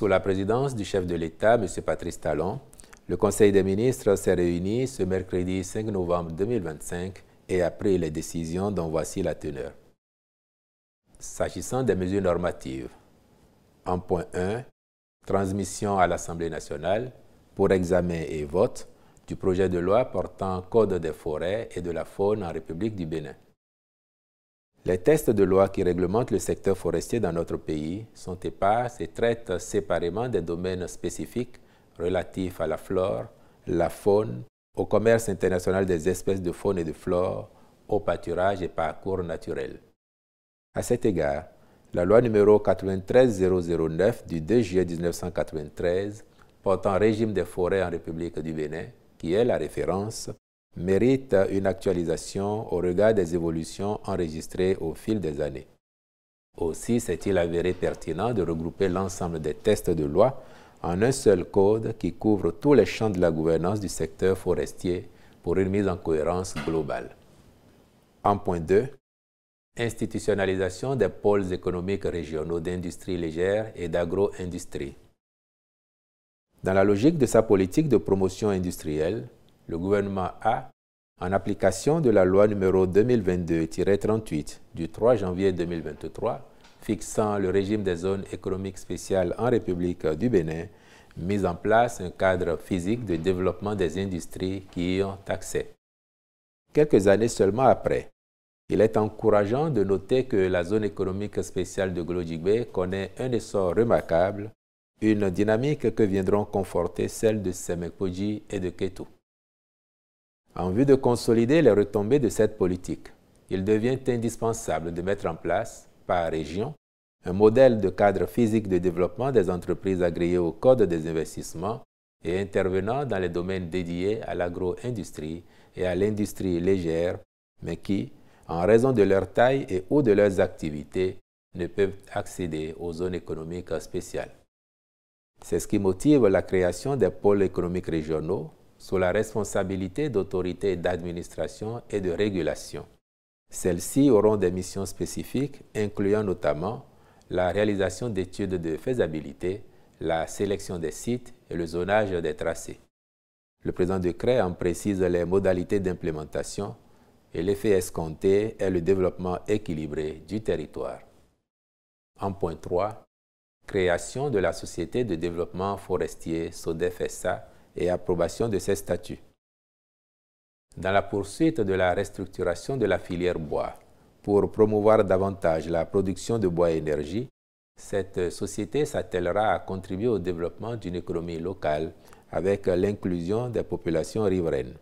Sous la présidence du chef de l'État, M. Patrice Talon, le Conseil des ministres s'est réuni ce mercredi 5 novembre 2025 et a pris les décisions dont voici la teneur. S'agissant des mesures normatives, en point 1, transmission à l'Assemblée nationale pour examen et vote du projet de loi portant Code des forêts et de la faune en République du Bénin. Les textes de loi qui réglementent le secteur forestier dans notre pays sont épars et traitent séparément des domaines spécifiques relatifs à la flore, la faune, au commerce international des espèces de faune et de flore, au pâturage et parcours naturels. À cet égard, la loi numéro 93-009 du 2 juillet 1993 portant régime des forêts en République du Bénin, qui est la référence, mérite une actualisation au regard des évolutions enregistrées au fil des années. Aussi s'est-il avéré pertinent de regrouper l'ensemble des textes de loi en un seul code qui couvre tous les champs de la gouvernance du secteur forestier pour une mise en cohérence globale. En point 2, institutionnalisation des pôles économiques régionaux d'industrie légère et d'agro-industrie. Dans la logique de sa politique de promotion industrielle, le gouvernement a, en application de la loi numéro 2022-38 du 3 janvier 2023, fixant le régime des zones économiques spéciales en République du Bénin, mis en place un cadre physique de développement des industries qui y ont accès. Quelques années seulement après, il est encourageant de noter que la zone économique spéciale de Glodjigbe connaît un essor remarquable, une dynamique que viendront conforter celle de Semekpoji et de Kétou. En vue de consolider les retombées de cette politique, il devient indispensable de mettre en place, par région, un modèle de cadre physique de développement des entreprises agréées au Code des investissements et intervenant dans les domaines dédiés à l'agro-industrie et à l'industrie légère, mais qui, en raison de leur taille et ou de leurs activités, ne peuvent accéder aux zones économiques spéciales. C'est ce qui motive la création des pôles économiques régionaux sous la responsabilité d'autorités d'administration et de régulation. Celles-ci auront des missions spécifiques incluant notamment la réalisation d'études de faisabilité, la sélection des sites et le zonage des tracés. Le présent décret en précise les modalités d'implémentation et l'effet escompté est le développement équilibré du territoire. En point 3, création de la Société de développement forestier SODEF-SA et approbation de ses statuts. Dans la poursuite de la restructuration de la filière bois, pour promouvoir davantage la production de bois énergie, cette société s'attellera à contribuer au développement d'une économie locale avec l'inclusion des populations riveraines.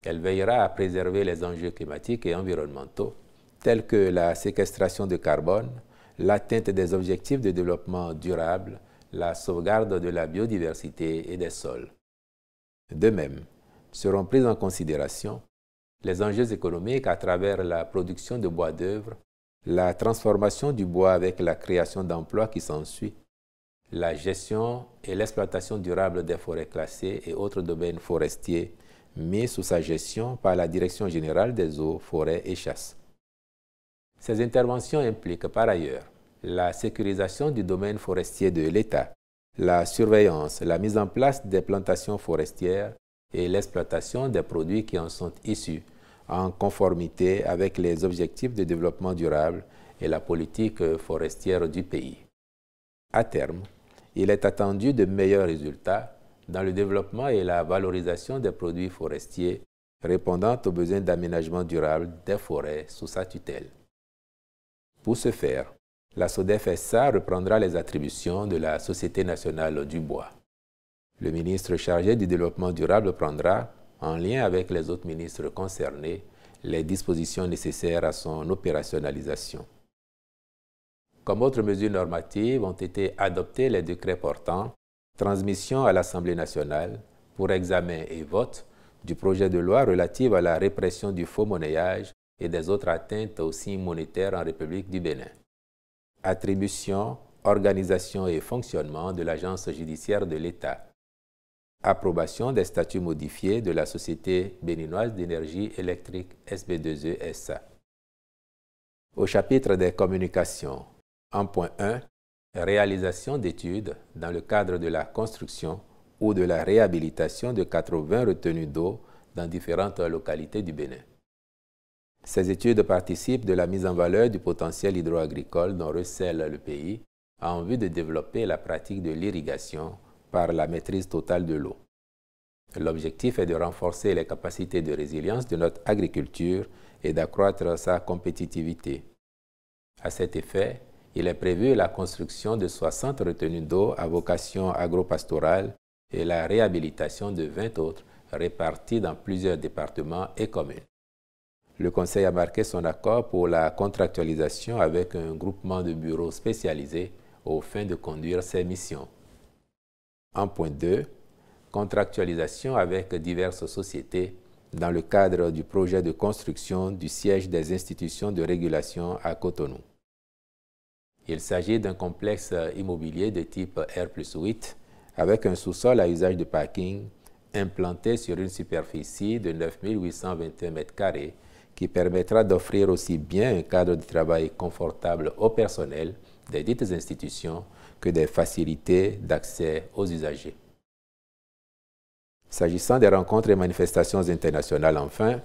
Elle veillera à préserver les enjeux climatiques et environnementaux, tels que la séquestration de carbone, l'atteinte des objectifs de développement durable, la sauvegarde de la biodiversité et des sols. De même, seront prises en considération les enjeux économiques à travers la production de bois d'œuvre, la transformation du bois avec la création d'emplois qui s'ensuit, la gestion et l'exploitation durable des forêts classées et autres domaines forestiers mis sous sa gestion par la Direction générale des eaux, forêts et chasses. Ces interventions impliquent par ailleurs la sécurisation du domaine forestier de l'État, la surveillance, la mise en place des plantations forestières et l'exploitation des produits qui en sont issus, en conformité avec les objectifs de développement durable et la politique forestière du pays. À terme, il est attendu de meilleurs résultats dans le développement et la valorisation des produits forestiers répondant aux besoins d'aménagement durable des forêts sous sa tutelle. Pour ce faire, la SODEF-SA reprendra les attributions de la Société nationale du bois. Le ministre chargé du développement durable prendra, en lien avec les autres ministres concernés, les dispositions nécessaires à son opérationnalisation. Comme autres mesures normatives, ont été adoptés les décrets portant transmission à l'Assemblée nationale pour examen et vote du projet de loi relatif à la répression du faux monnayage et des autres atteintes aux signes monétaires en République du Bénin. Attribution, organisation et fonctionnement de l'Agence judiciaire de l'État. Approbation des statuts modifiés de la Société béninoise d'énergie électrique SB2E SA. Au chapitre des communications, en point 1, réalisation d'études dans le cadre de la construction ou de la réhabilitation de 80 retenues d'eau dans différentes localités du Bénin. Ces études participent de la mise en valeur du potentiel hydro-agricole dont recèle le pays en vue de développer la pratique de l'irrigation par la maîtrise totale de l'eau. L'objectif est de renforcer les capacités de résilience de notre agriculture et d'accroître sa compétitivité. À cet effet, il est prévu la construction de 60 retenues d'eau à vocation agro-pastorale et la réhabilitation de 20 autres réparties dans plusieurs départements et communes. Le Conseil a marqué son accord pour la contractualisation avec un groupement de bureaux spécialisés aux fins de conduire ces missions. En point 2, contractualisation avec diverses sociétés dans le cadre du projet de construction du siège des institutions de régulation à Cotonou. Il s'agit d'un complexe immobilier de type R+8 avec un sous-sol à usage de parking implanté sur une superficie de 9 821 m² qui permettra d'offrir aussi bien un cadre de travail confortable au personnel des dites institutions que des facilités d'accès aux usagers. S'agissant des rencontres et manifestations internationales, enfin,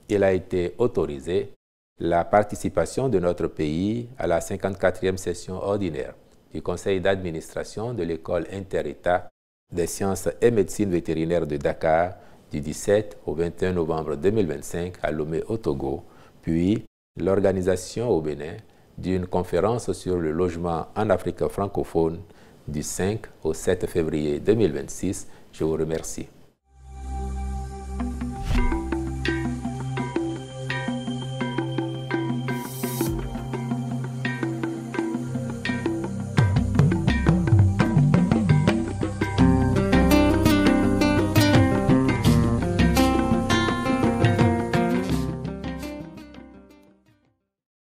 il a été autorisé la participation de notre pays à la 54e session ordinaire du Conseil d'administration de l'École inter-État des sciences et médecine vétérinaire de Dakar du 17 au 21 novembre 2025 à Lomé au Togo, puis l'organisation au Bénin d'une conférence sur le logement en Afrique francophone du 5 au 7 février 2026. Je vous remercie.